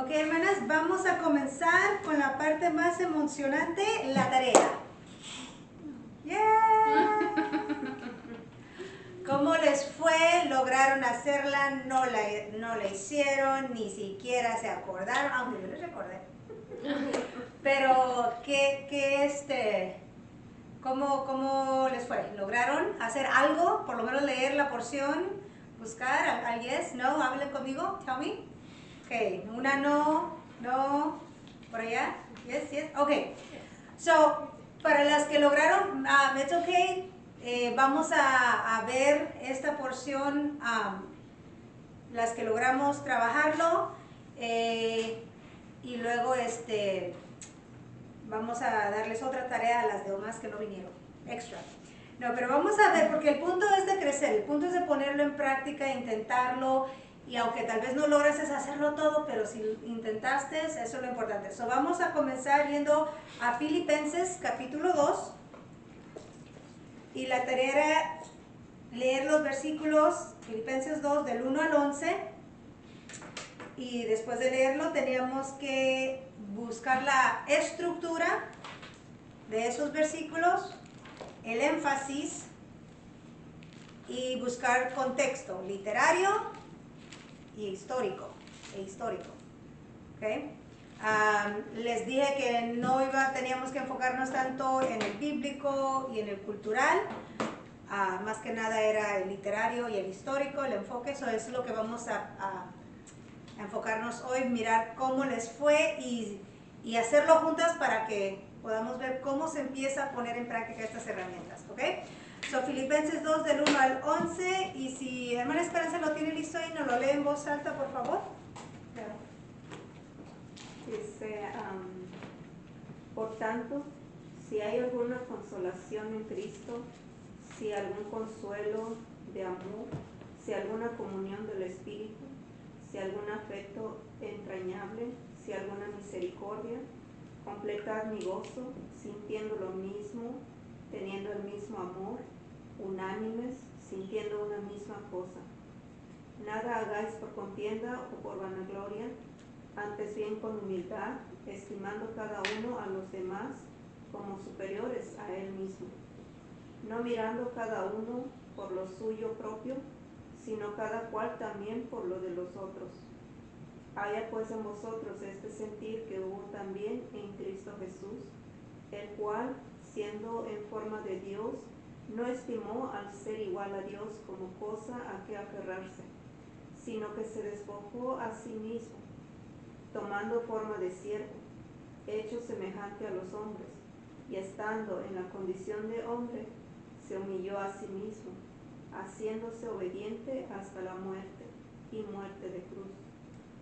Ok, hermanas, vamos a comenzar con la parte más emocionante, la tarea. ¡Yeah! ¿Cómo les fue? ¿Lograron hacerla? ¿No la hicieron? Ni siquiera se acordaron, aunque yo les recordé. Pero, ¿cómo les fue? ¿Lograron hacer algo? Por lo menos leer la porción, buscar, al yes, no, hablen conmigo, tell me. Ok, una no, por allá, yes, yes, ok. So, para las que lograron, it's okay, vamos a ver esta porción, las que logramos trabajarlo, y luego vamos a darles otra tarea a las demás que no vinieron, extra. No, pero vamos a ver, porque el punto es de crecer, el punto es de ponerlo en práctica, intentarlo, y aunque tal vez no logres hacerlo todo, pero si intentaste, eso es lo importante. So, vamos a comenzar yendo a Filipenses capítulo 2, y la tarea era leer los versículos, Filipenses 2 del 1 al 11, y después de leerlo teníamos que buscar la estructura de esos versículos, el énfasis y buscar contexto literario y histórico. ¿Okay? Les dije que teníamos que enfocarnos tanto en el bíblico y en el cultural, más que nada era el literario y el histórico, el enfoque. Eso es lo que vamos a enfocarnos hoy, mirar cómo les fue y hacerlo juntas para que podamos ver cómo se empieza a poner en práctica estas herramientas, ¿ok? So, Filipenses 2 del 1 al 11, y si hermana Esperanza lo tiene listo ahí, nos lo lee en voz alta, por favor. Claro. Dice, por tanto, si hay alguna consolación en Cristo, si algún consuelo de amor, si alguna comunión del Espíritu, si algún afecto entrañable, si alguna misericordia, completad mi gozo, sintiendo lo mismo, teniendo el mismo amor, unánimes, sintiendo una misma cosa. Nada hagáis por contienda o por vanagloria, antes bien con humildad, estimando cada uno a los demás como superiores a él mismo, no mirando cada uno por lo suyo propio, sino cada cual también por lo de los otros. Haya pues en vosotros este sentir que hubo también en Cristo Jesús, el cual, siendo en forma de Dios, no estimó al ser igual a Dios como cosa a que aferrarse, sino que se despojó a sí mismo, tomando forma de siervo, hecho semejante a los hombres, y estando en la condición de hombre, se humilló a sí mismo, haciéndose obediente hasta la muerte, y muerte de cruz,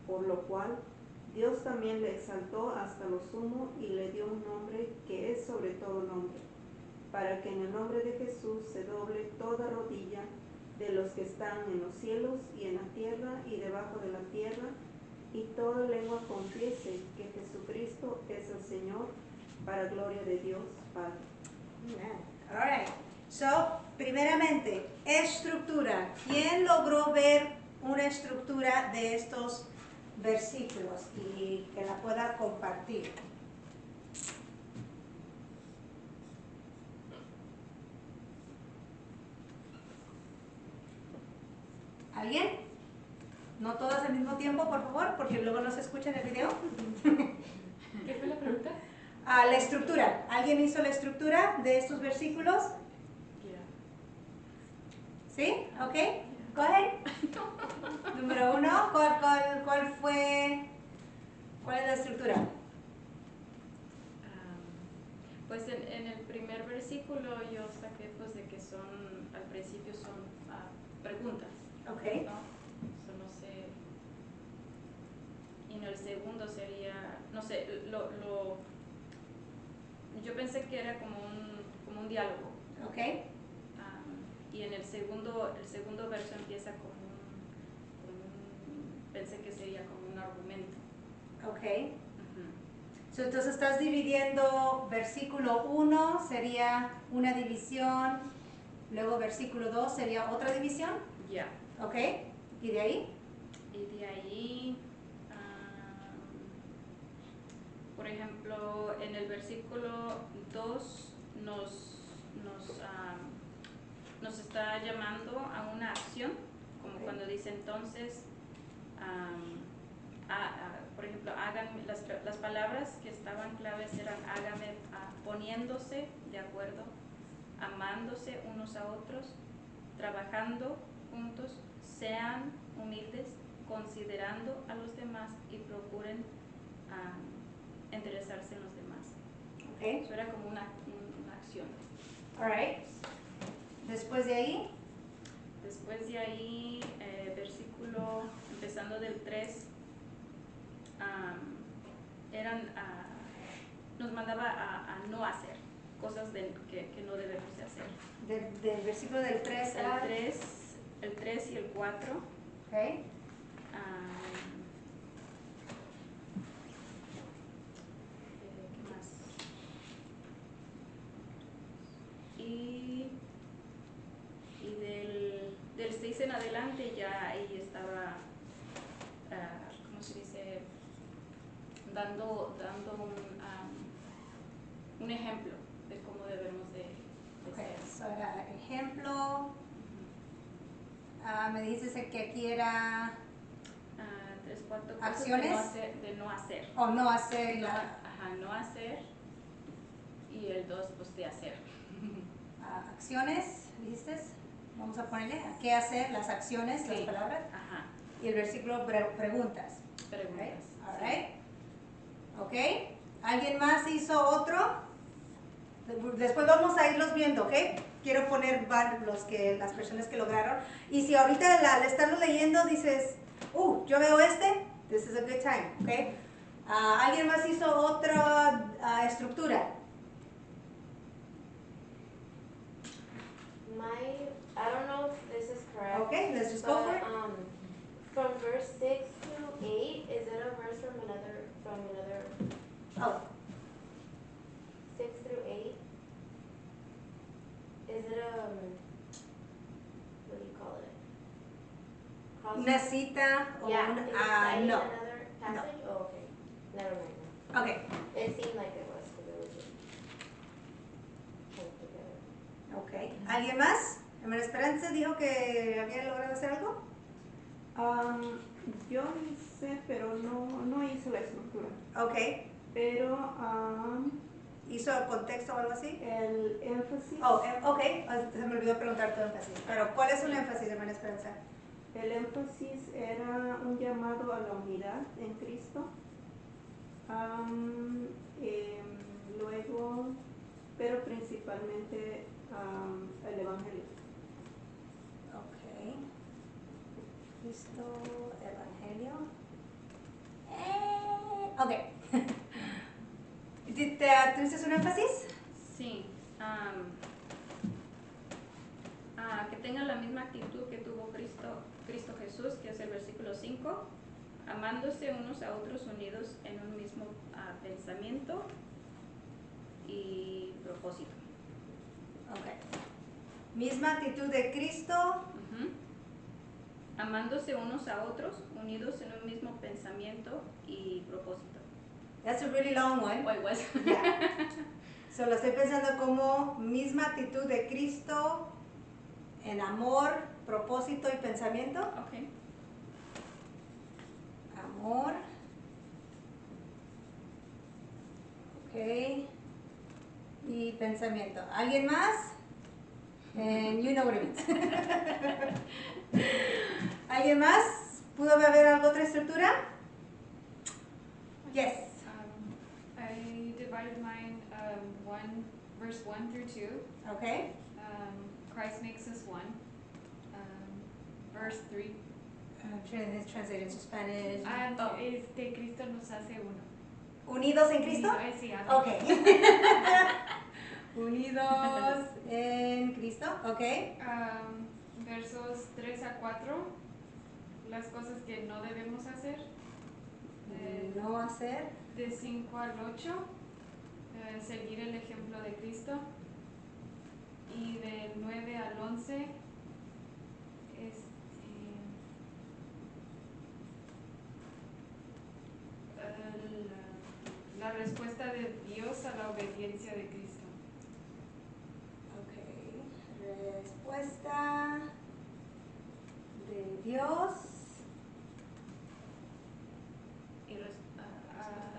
por lo cual Dios también le exaltó hasta lo sumo y le dio un nombre que es sobre todo nombre, para que en el nombre de Jesús se doble toda rodilla de los que están en los cielos y en la tierra y debajo de la tierra, y toda lengua confiese que Jesucristo es el Señor, para gloria de Dios Padre. All right. So, primeramente, estructura. ¿Quién logró ver una estructura de estos versículos y que la pueda compartir? ¿Alguien? No todas al mismo tiempo, por favor, porque luego no se escucha en el video. ¿Qué fue la pregunta? La estructura. ¿Alguien hizo la estructura de estos versículos? ¿Sí? ¿Ok? Go ahead. Número 1, ¿cuál es la estructura? Pues en el primer versículo yo saqué pues de que son, al principio son preguntas. Ok. ¿No? So, no sé. Y en el segundo sería, no sé, yo pensé que era como un diálogo. Ok. Y en el segundo verso empieza pensé que sería como un argumento. Ok. So, entonces estás dividiendo versículo 1 sería una división, luego versículo 2 sería otra división. Ya. Ok. ¿Y de ahí? Y de ahí Por ejemplo, en el versículo 2 nos está llamando a una acción, como cuando dice entonces, por ejemplo, háganme, las palabras que estaban claves eran hágame, poniéndose de acuerdo, amándose unos a otros, trabajando juntos, sean humildes, considerando a los demás y procuren interesarse en los demás. Okay. Eso era como una acción. Alright. Después de ahí, Versículo empezando del 3, nos mandaba a no hacer cosas que no debemos de hacer. del versículo del 3 al... El 3 y el 4. Okay. ¿Qué más? Y del 6 en adelante ya ahí estaba, ¿cómo se dice? Dando un ejemplo de cómo debemos de Okay. ser. So era ejemplo. Me dices que aquí era 3, 4 cosas acciones de no hacer. o no hacer No hacer. Y el 2, pues de hacer. acciones, dijiste. Vamos a ponerle a qué hacer, las acciones, Sí. las palabras. Ajá. Y el versículo preguntas. Preguntas. Alright. Ok. ¿Alguien más hizo otro? Después vamos a irlos viendo, ¿ok? Quiero poner las personas que lograron. Y si ahorita al estarlo leyendo dices, yo veo this is a good time, ¿ok? ¿Alguien más hizo otra estructura? I don't know if this is correct. Okay, let's just go for it. From verse 6 to 8, is it a verse from another Oh, 6 through 8? Is it what do you call it? una cita o Yeah, un, is it citing no. another passage? No. Oh, okay. Never mind then. Okay, It seemed like it was, because it was just pulled together. okay. ¿Alguien más? Hermana Esperanza dijo que había logrado hacer algo. Yo hice, pero no hice la estructura. Okay. Pero ¿Hizo contexto o algo así? el énfasis, Ok. Se me olvidó preguntar tu énfasis. Pero, ¿cuál es un énfasis, hermana Esperanza? el énfasis era un llamado a la unidad en Cristo. Luego, pero principalmente el Evangelio. Ok. Cristo, Evangelio. Ok. ¿Tuviste un énfasis? Sí. Que tengan la misma actitud que tuvo Cristo Jesús, que es el versículo 5, amándose unos a otros, unidos en un mismo pensamiento y propósito. Ok. Misma actitud de Cristo. Ujú. Amándose unos a otros, unidos en un mismo pensamiento y propósito. That's a really long one. Oh, it was. Yeah. So lo estoy pensando como misma actitud de Cristo en amor, propósito y pensamiento. Okay. Amor. Ok. Y pensamiento. ¿Alguien más? And you know what it means. ¿Alguien más? ¿Pudo haber algo otra estructura? Yes. I divided mine verse 1 through 2. Okay. Christ makes us one. Verse 3. Translated to Spanish. Cristo nos hace uno. ¿Unidos en Cristo? Sí, amén. Ok. Unidos en Cristo. Ok. Versos 3 a 4. Las cosas que no debemos hacer. No hacer. De 5 al 8. Seguir el ejemplo de Cristo. Y del 9 al 11. La respuesta de Dios a la obediencia de Cristo. Ok, respuesta de Dios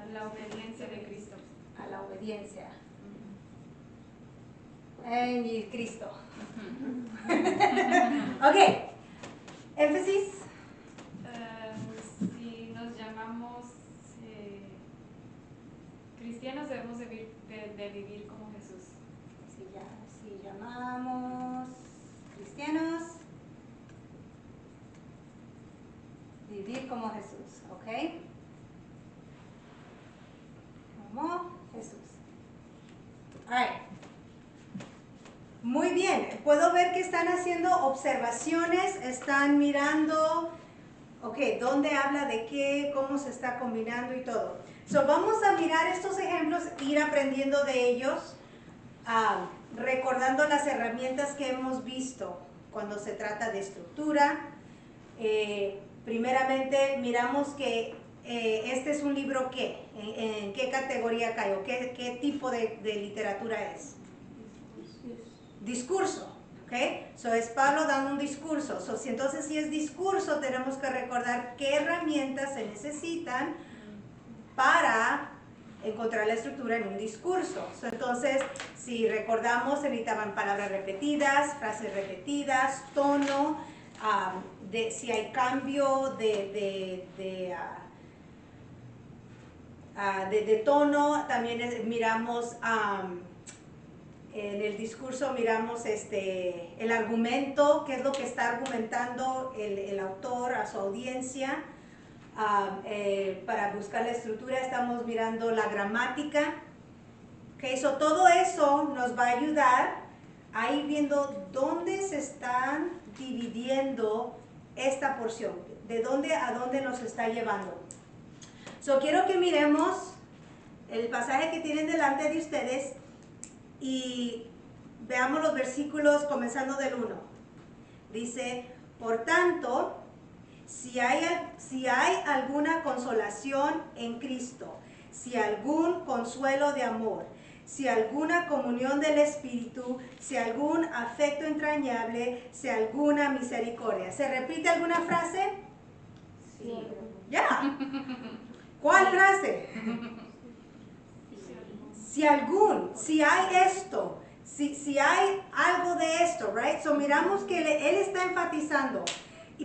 A la obediencia de Cristo. a la obediencia en Cristo. Ok, énfasis. Si nos llamamos cristianos, debemos de vivir como Jesús. Si llamamos cristianos, vivir como Jesús, ¿ok? Como Jesús. Alright. Muy bien, puedo ver que están haciendo observaciones, están mirando, ok, dónde habla de qué, cómo se está combinando y todo. So, vamos a mirar estos ejemplos, ir aprendiendo de ellos, recordando las herramientas que hemos visto cuando se trata de estructura. Primeramente, miramos que este es un libro ¿qué? ¿En qué categoría cae? ¿O qué tipo de literatura es? Discurso, ¿ok? So es Pablo dando un discurso. So, entonces, si es discurso, tenemos que recordar qué herramientas se necesitan para encontrar la estructura en un discurso. So, entonces, si recordamos, se necesitaban palabras repetidas, frases repetidas, tono, si hay cambio de tono, también miramos en el discurso, miramos el argumento, qué es lo que está argumentando el autor a su audiencia. Para buscar la estructura estamos mirando la gramática. Okay, so todo eso nos va a ayudar a ir viendo dónde se están dividiendo esta porción, de dónde a dónde nos está llevando. So quiero que miremos el pasaje que tienen delante de ustedes y veamos los versículos comenzando del 1. Dice, por tanto, si hay alguna consolación en Cristo, si algún consuelo de amor, si alguna comunión del Espíritu, si algún afecto entrañable, si alguna misericordia. ¿Se repite alguna frase? Sí. Ya. ¿Cuál frase? Si hay esto, si hay algo de esto, right? So miramos que él está enfatizando.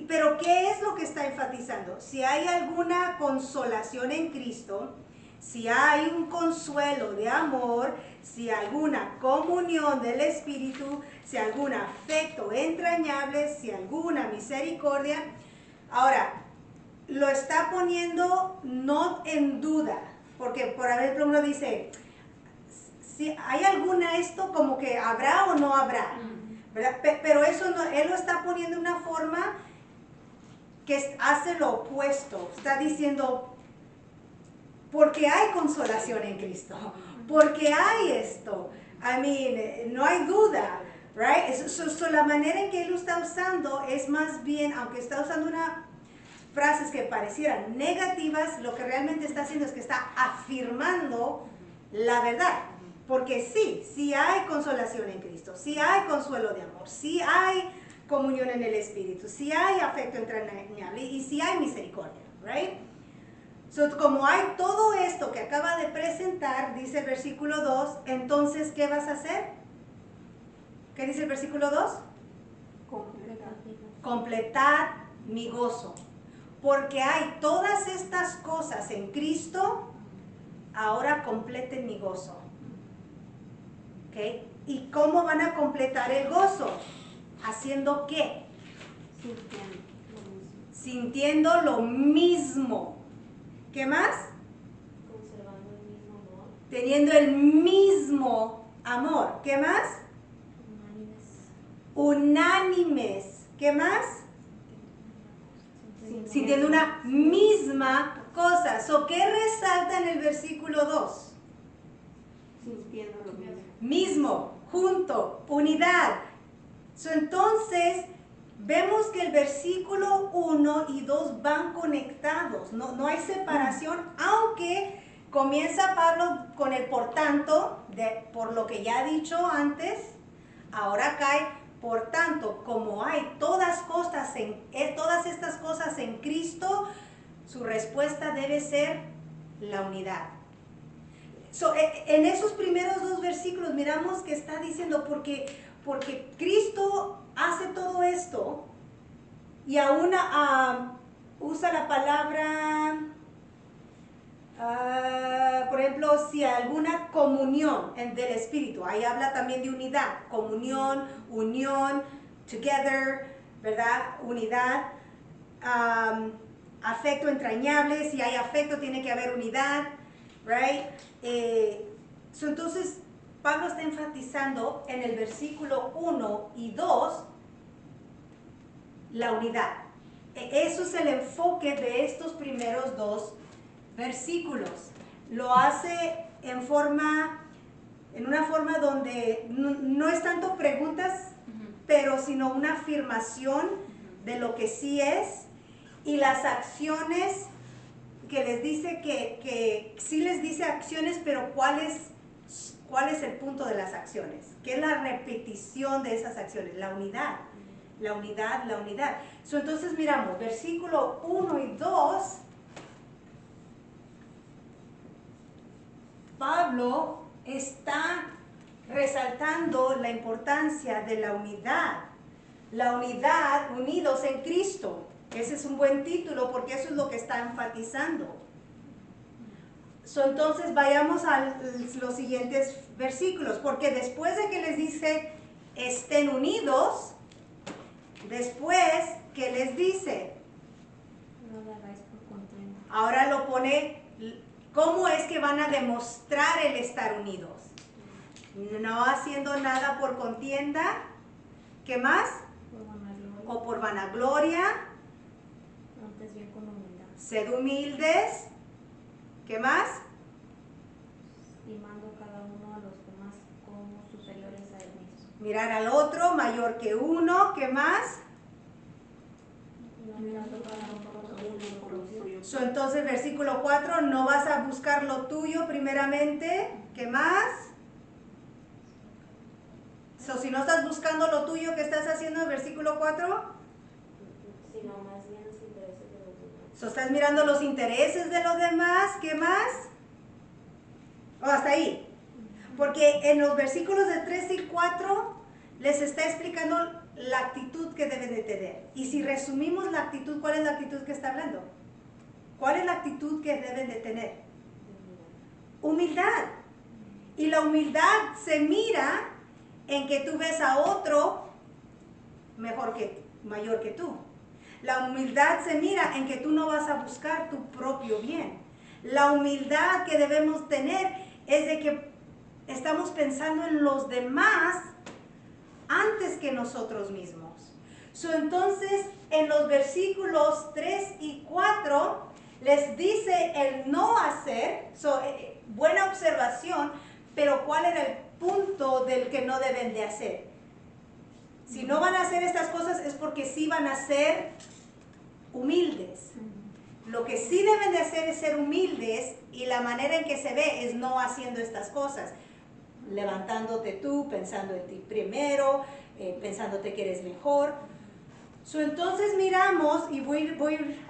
Pero ¿qué es lo que está enfatizando? Si hay alguna consolación en Cristo, si hay un consuelo de amor, si alguna comunión del Espíritu, si algún afecto entrañable, si alguna misericordia. Ahora, lo está poniendo no en duda, porque por ejemplo uno dice, si hay alguna esto, como que habrá o no habrá, ¿verdad? Pero eso no, él lo está poniendo de una forma que hace lo opuesto. Está diciendo, porque hay consolación en Cristo, porque hay esto. No hay duda, right? So, la manera en que él lo está usando es más bien, aunque está usando frases que parecieran negativas, lo que realmente está haciendo es que está afirmando la verdad. Porque sí hay consolación en Cristo, sí hay consuelo de amor, sí hay comunión en el Espíritu, si hay afecto entrañable y si hay misericordia, right? So, como hay todo esto que acaba de presentar, dice el versículo 2, entonces, ¿qué vas a hacer? ¿Qué dice el versículo 2? Completad mi gozo. Porque hay todas estas cosas en Cristo, ahora completen mi gozo. ¿Ok? ¿Y cómo van a completar el gozo? ¿Haciendo qué? Sintiendo lo mismo. ¿Qué más? Conservando el mismo amor. Teniendo el mismo amor. ¿Qué más? Unánimes. ¿Qué más? Sintiendo una misma cosa. So, ¿qué resalta en el versículo 2? Sintiendo lo mismo. Mismo, junto, unidad. So, entonces, vemos que el versículo 1 y 2 van conectados, no hay separación, aunque comienza Pablo con el por tanto, por lo que ya ha dicho antes, ahora cae, por tanto, como hay todas estas cosas en Cristo, su respuesta debe ser la unidad. En esos primeros dos versículos miramos que está diciendo, porque Cristo hace todo esto, y aún usa la palabra, por ejemplo, si alguna comunión del Espíritu, ahí habla también de unidad, comunión, unión, together, ¿verdad? Unidad, afecto entrañable, si hay afecto tiene que haber unidad, right? Entonces, Pablo está enfatizando en el versículo 1 y 2 la unidad. Eso es el enfoque de estos primeros dos versículos. Lo hace en una forma donde no es tanto preguntas, pero sino una afirmación de lo que sí es, y las acciones que les dice que sí les dice acciones, pero ¿cuál es el punto de las acciones? ¿Qué es la repetición de esas acciones? La unidad. La unidad, la unidad. Entonces miramos, versículo 1 y 2, Pablo está resaltando la importancia de la unidad unidos en Cristo. Ese es un buen título porque eso es lo que está enfatizando. Entonces vayamos a los siguientes versículos, porque después de que les dice estén unidos, después que les dice, No lo hagáis por contienda. ahora lo pone, ¿cómo es que van a demostrar el estar unidos? No haciendo nada por contienda, ¿qué más? Por vanagloria, O por vanagloria, antes bien con humildad, sed humildes, ¿qué más? estimando cada uno a los demás como superiores a él mismo. Mirar al otro mayor que uno, ¿qué más? No mirando cada uno por lo suyo. Entonces versículo 4, no vas a buscar lo tuyo primeramente, ¿qué más? Si no estás buscando lo tuyo, ¿qué estás haciendo en versículo 4? Sino más bien los intereses de los demás. Estás mirando los intereses de los demás, ¿qué más? O hasta ahí. Porque en los versículos de 3 y 4 les está explicando la actitud que deben de tener. Y si resumimos la actitud, ¿cuál es la actitud que está hablando? ¿Cuál es la actitud que deben de tener? Humildad. Y la humildad se mira en que tú ves a otro mayor que tú. La humildad se mira en que tú no vas a buscar tu propio bien. La humildad que debemos tener es de que estamos pensando en los demás antes que nosotros mismos. Entonces, en los versículos 3 y 4 les dice el no hacer, buena observación, pero ¿cuál era el punto del que no deben de hacer? Si no van a hacer estas cosas es porque sí van a ser humildes. Lo que sí deben de hacer es ser humildes, y la manera en que se ve es no haciendo estas cosas, levantándote tú, pensando en ti primero, pensándote que eres mejor. Entonces miramos, y voy a ir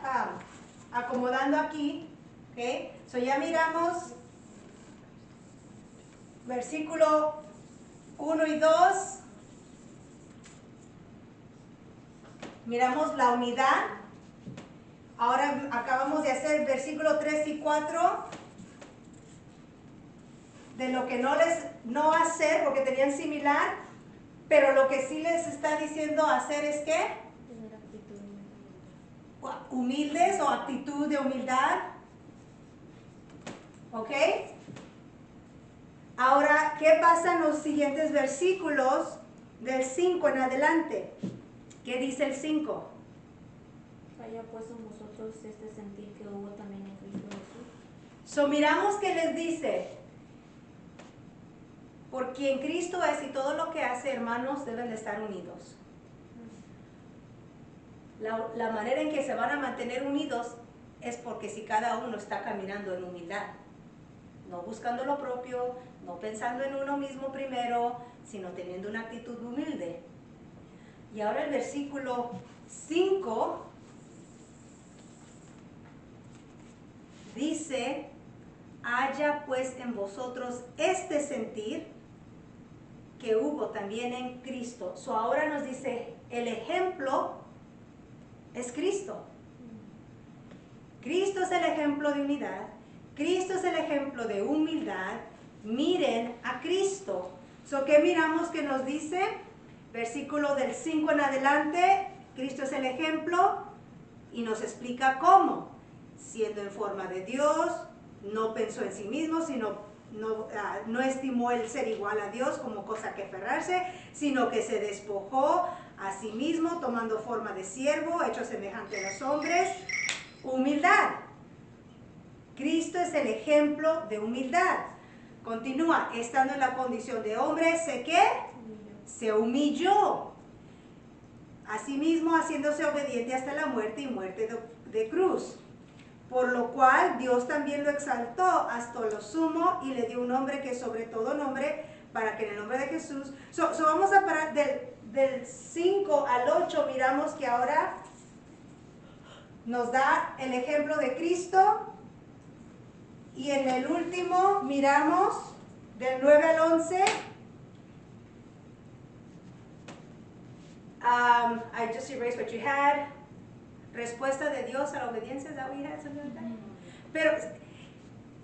acomodando aquí, ¿okay? Ya miramos versículo 1 y 2, miramos la unidad. Ahora acabamos de hacer versículo 3 y 4 de lo que no hacer, porque tenían similar, pero lo que sí les está diciendo hacer es ¿qué? Tener actitud de humildad. Humildes, o actitud de humildad. ¿Ok? Ahora, ¿qué pasa en los siguientes versículos del 5 en adelante? ¿Qué dice el 5? Haya pues en vosotros este sentir que hubo también en Cristo Jesús. Miramos que les dice, por quien Cristo es y todo lo que hace, hermanos, deben de estar unidos. La manera en que se van a mantener unidos es porque si cada uno está caminando en humildad. no buscando lo propio, no pensando en uno mismo primero, sino teniendo una actitud humilde. Y ahora el versículo 5 dice, haya pues en vosotros este sentir que hubo también en Cristo. So ahora nos dice, el ejemplo es Cristo. Cristo es el ejemplo de unidad. Cristo es el ejemplo de humildad. Miren a Cristo. So, ¿qué miramos que nos dice? Versículo del 5 en adelante, Cristo es el ejemplo y nos explica cómo. Siendo en forma de Dios, no pensó en sí mismo, sino no estimó el ser igual a Dios como cosa que aferrarse, sino que se despojó a sí mismo, tomando forma de siervo, hecho semejante a los hombres. Humildad. Cristo es el ejemplo de humildad. Continúa, estando en la condición de hombre, se humilló. Asimismo, haciéndose obediente hasta la muerte y muerte de cruz. Por lo cual Dios también lo exaltó hasta lo sumo y le dio un nombre que es sobre todo nombre, para que en el nombre de Jesús. Vamos a parar del 5 al 8, miramos que ahora nos da el ejemplo de Cristo. Y en el último miramos del 9 al 11. I just erased what you had. Respuesta de Dios a la obediencia. ¿Es that what you had? Something like that? Pero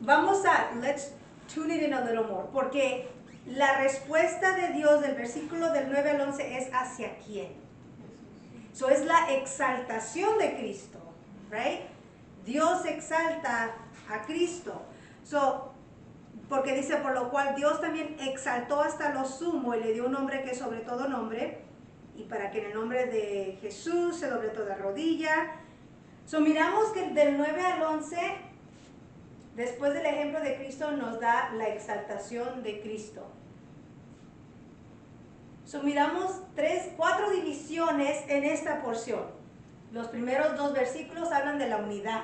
vamos let's tune it in a little more. Porque la respuesta de Dios del versículo del 9 al 11 es hacia quién. So es la exaltación de Cristo, right? Dios exalta a Cristo. Porque dice, por lo cual Dios también exaltó hasta lo sumo y le dio un nombre que es sobre todo nombre, y para que en el nombre de Jesús se doble toda rodilla. Miramos que del 9 al 11, después del ejemplo de Cristo, nos da la exaltación de Cristo. Miramos 4 divisiones en esta porción. Los primeros 2 versículos hablan de la unidad.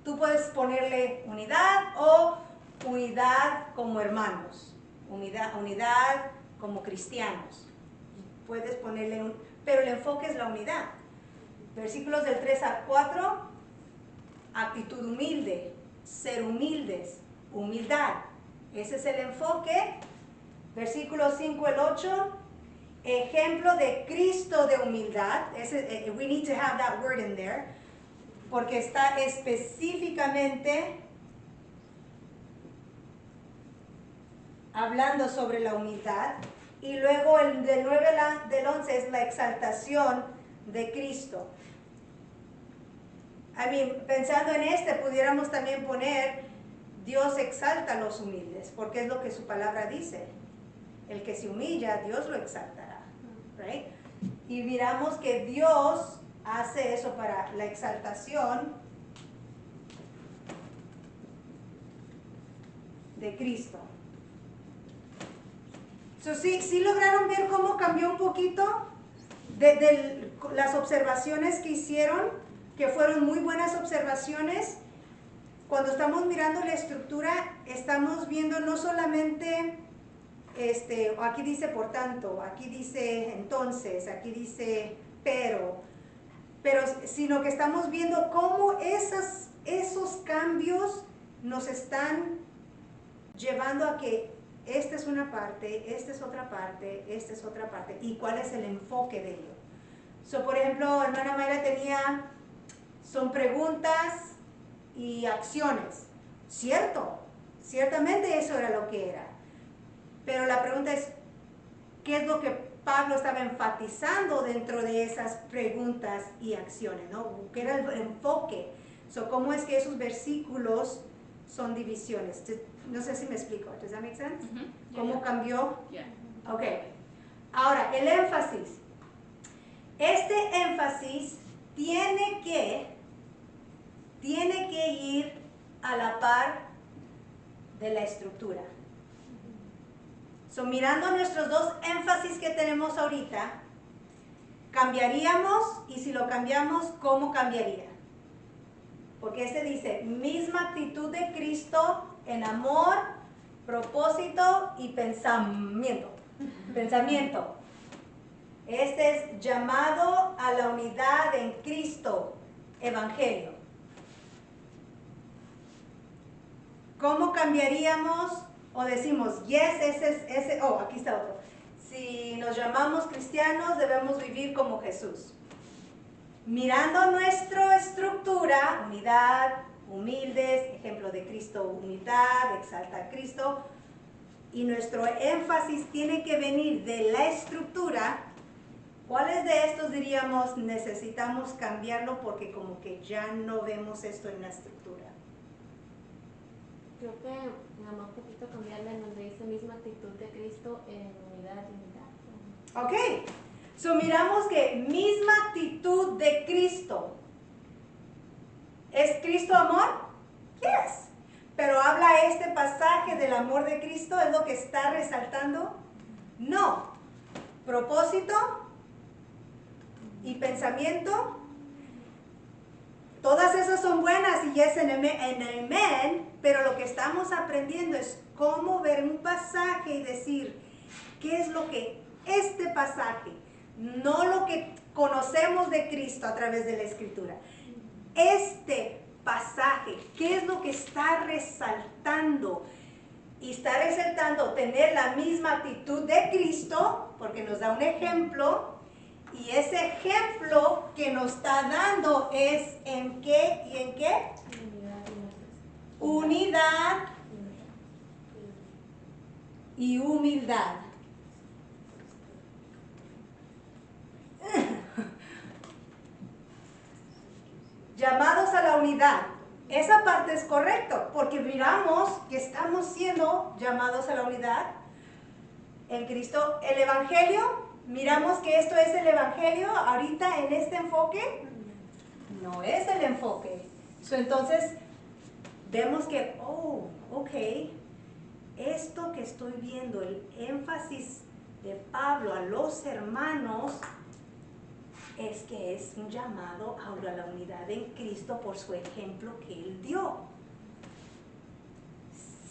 Tú puedes ponerle unidad o unidad como hermanos, unidad como cristianos. Puedes ponerle pero el enfoque es la unidad. Versículos del 3 al 4, actitud humilde, ser humildes, humildad. Ese es el enfoque. Versículos 5 al 8, ejemplo de Cristo de humildad. We need to have that word in there, porque está específicamente hablando sobre la humildad. Y luego el del 9 del 11 es la exaltación de Cristo. Pensando en pudiéramos también poner, Dios exalta a los humildes, porque es lo que su palabra dice. El que se humilla, Dios lo exaltará. Right? Y miramos que Dios hace eso para la exaltación de Cristo. ¿Sí lograron ver cómo cambió un poquito de las observaciones que hicieron, que fueron muy buenas observaciones? Cuando estamos mirando la estructura, estamos viendo no solamente, aquí dice por tanto, aquí dice entonces, aquí dice pero sino que estamos viendo cómo esos cambios nos están llevando a que esta es una parte, esta es otra parte, esta es otra parte, y cuál es el enfoque de ello. Por ejemplo, hermana Mayra son preguntas y acciones. Ciertamente eso era lo que era. Pero la pregunta es, ¿qué es lo que Pablo estaba enfatizando dentro de esas preguntas y acciones, ¿no? ¿Qué era el enfoque? ¿Cómo es que esos versículos son divisiones? No sé si me explico. ¿Does that make sense? ¿Cómo cambió? Yeah. Ok. Ahora, el énfasis. Este énfasis tiene que ir a la par de la estructura. Mirando nuestros 2 énfasis que tenemos ahorita, cambiaríamos, y si lo cambiamos, ¿cómo cambiaría? Porque este dice, misma actitud de Cristo en amor, propósito y pensamiento. Pensamiento. Este es llamado a la unidad en Cristo, Evangelio. ¿Cómo cambiaríamos o decimos, yes, ese, oh, aquí está otro. Si nos llamamos cristianos, debemos vivir como Jesús. Mirando nuestra estructura, unidad, humildes, ejemplo de Cristo, humildad, exalta a Cristo, y nuestro énfasis tiene que venir de la estructura. ¿Cuáles de estos diríamos necesitamos cambiarlo porque como que ya no vemos esto en la estructura? Creo que nada más un poquito cambiarle en donde dice misma actitud de Cristo en unidad y unidad. Ok, so miramos que misma actitud de Cristo. ¿Es Cristo amor? Yes. Pero habla este pasaje del amor de Cristo, ¿es lo que está resaltando? No. Propósito y pensamiento, todas esas son buenas y es en amén, pero lo que estamos aprendiendo es cómo ver un pasaje y decir qué es lo que este pasaje, no lo que conocemos de Cristo a través de la Escritura, este pasaje, qué es lo que está resaltando. Y está resaltando tener la misma actitud de Cristo, porque nos da un ejemplo, y ese ejemplo que nos está dando es en qué y en qué. Unidad y humildad. Llamados a la unidad. Esa parte es correcto, porque miramos que estamos siendo llamados a la unidad en Cristo. El Evangelio, miramos que esto es el Evangelio ahorita en este enfoque. No es el enfoque. Entonces, vemos que, oh, ok, esto que estoy viendo, el énfasis de Pablo a los hermanos, es que es un llamado a la unidad en Cristo por su ejemplo que Él dio.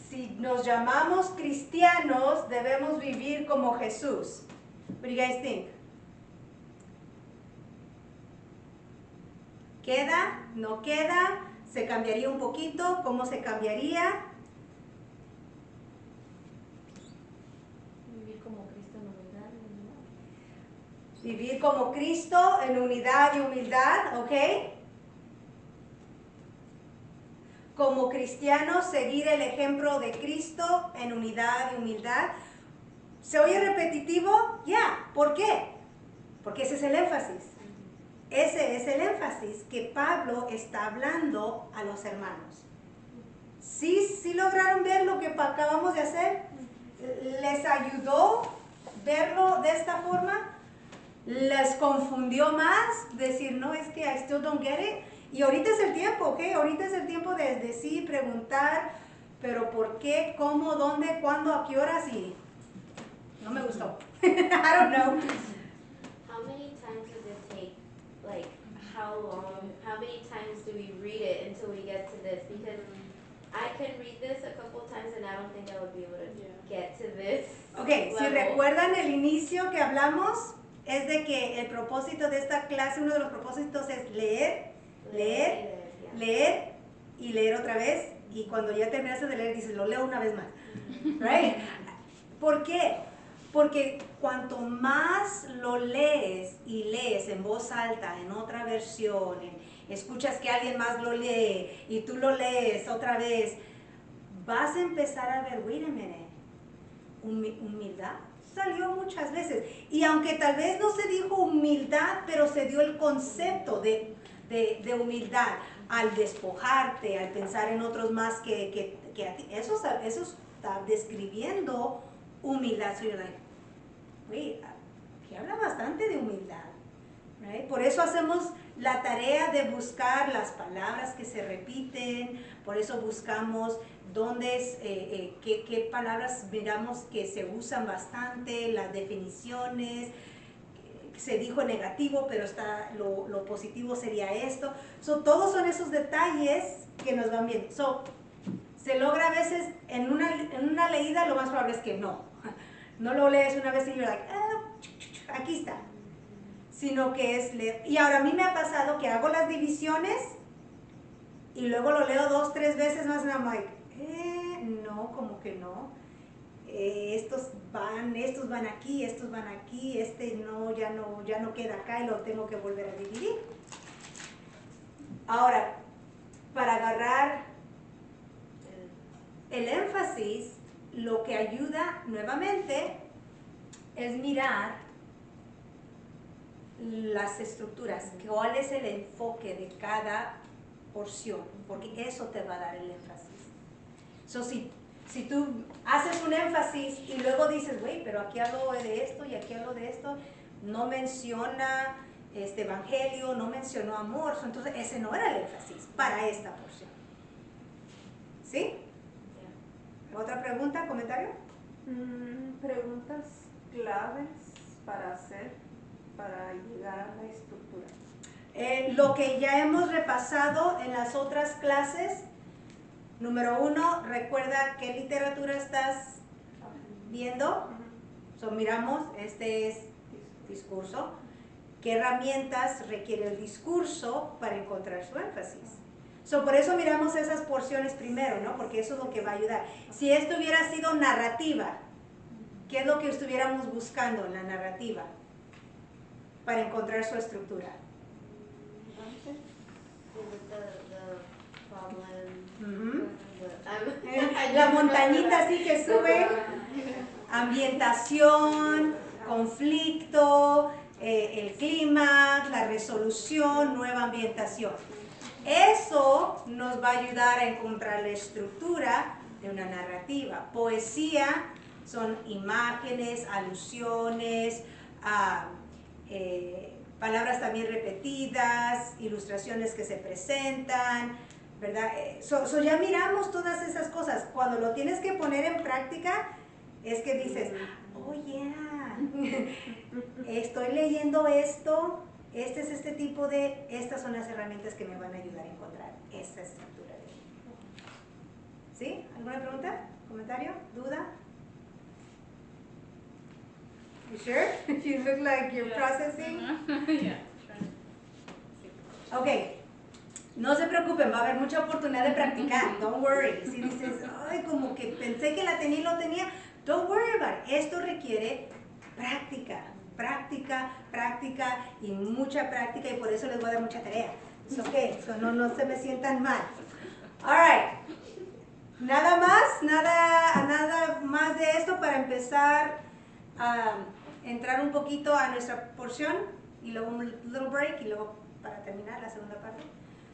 Si nos llamamos cristianos, debemos vivir como Jesús. What do you guys think? ¿Queda? ¿No queda? ¿Se cambiaría un poquito? ¿Cómo se cambiaría? Vivir como Cristo en unidad y unidad. Vivir como Cristo en unidad y humildad, ¿ok? Como cristianos, seguir el ejemplo de Cristo en unidad y humildad. ¿Se oye repetitivo? Ya. ¿Por qué? Porque ese es el énfasis. Ese es el énfasis que Pablo está hablando a los hermanos. ¿Sí lograron ver lo que acabamos de hacer? ¿Les ayudó verlo de esta forma? ¿Les confundió más? Decir, no, es que I still don't get it. Y ahorita es el tiempo, ¿ok? Ahorita es el tiempo de sí preguntar, pero ¿por qué? ¿Cómo? ¿Dónde? ¿Cuándo? ¿A qué horas? Y no me gustó. I don't know. How many times does it take? Like, how long? How many times do we read it until we get to this? Because I can read this a couple times and I don't think I would be able to get to this. Ok, si level. recuerdan el inicio que hablamos, es de que el propósito de esta clase, uno de los propósitos es leer, leer, leer y leer otra vez. Y cuando ya terminaste de leer, dices, lo leo una vez más. Right? ¿Por qué? Porque cuanto más lo lees y lees en voz alta, en otra versión, escuchas que alguien más lo lee y tú lo lees otra vez, vas a empezar a ver, wait a minute, humildad salió muchas veces. Y aunque tal vez no se dijo humildad, pero se dio el concepto de humildad al despojarte, al pensar en otros más que a ti. Eso está describiendo humildad. So you're like, wait, aquí habla bastante de humildad. Right? Por eso hacemos la tarea de buscar las palabras que se repiten, por eso buscamos qué palabras miramos que se usan bastante, las definiciones, se dijo negativo, pero lo positivo sería esto. Todos son esos detalles que nos van viendo. Se logra a veces en una leída, lo más probable es que no. No lo lees una vez y you're like, aquí está. Sino que es leer. Y ahora a mí me ha pasado que hago las divisiones y luego lo leo 2, 3 veces más y I'm like, no, como que no. Estos van aquí, estos van aquí, no, ya no queda acá y lo tengo que volver a dividir. Ahora, para agarrar el énfasis, lo que ayuda nuevamente es mirar las estructuras, cuál es el enfoque de cada porción, porque eso te va a dar el énfasis. Si tú haces un énfasis y luego dices, güey, pero aquí hablo de esto y aquí hablo de esto, no menciona este evangelio, no mencionó amor, entonces ese no era el énfasis para esta porción. ¿Sí? ¿Otra pregunta, comentario? Preguntas claves para hacer, para llegar a la estructura. Lo que ya hemos repasado en las otras clases. Número 1, recuerda qué literatura estás viendo. Miramos, este es discurso. ¿Qué herramientas requiere el discurso para encontrar su énfasis? Por eso miramos esas porciones primero, ¿no? Porque eso es lo que va a ayudar. Si esto hubiera sido narrativa, ¿qué es lo que estuviéramos buscando en la narrativa para encontrar su estructura? La montañita así que sube, ambientación, conflicto, el clima, la resolución, nueva ambientación. Eso nos va a ayudar a encontrar la estructura de una narrativa. Poesía son imágenes, alusiones, palabras también repetidas, ilustraciones que se presentan, ¿verdad? Ya miramos todas esas cosas. Cuando lo tienes que poner en práctica, es que dices, oh yeah, estoy leyendo esto, este tipo de, estas son las herramientas que me van a ayudar a encontrar esta estructura. ¿Sí? ¿Alguna pregunta? ¿Comentario? ¿Duda? You sure? You look like you're processing. Yeah. Ok, no se preocupen, va a haber mucha oportunidad de practicar. Don't worry. Si dices, ay, como que pensé que la tenía y lo tenía, don't worry about it. Esto requiere práctica, práctica, práctica y mucha práctica, y por eso les voy a dar mucha tarea. Ok, no se me sientan mal. Alright. Nada más de esto para empezar a entrar un poquito a nuestra porción y luego un little break y luego para terminar la segunda parte.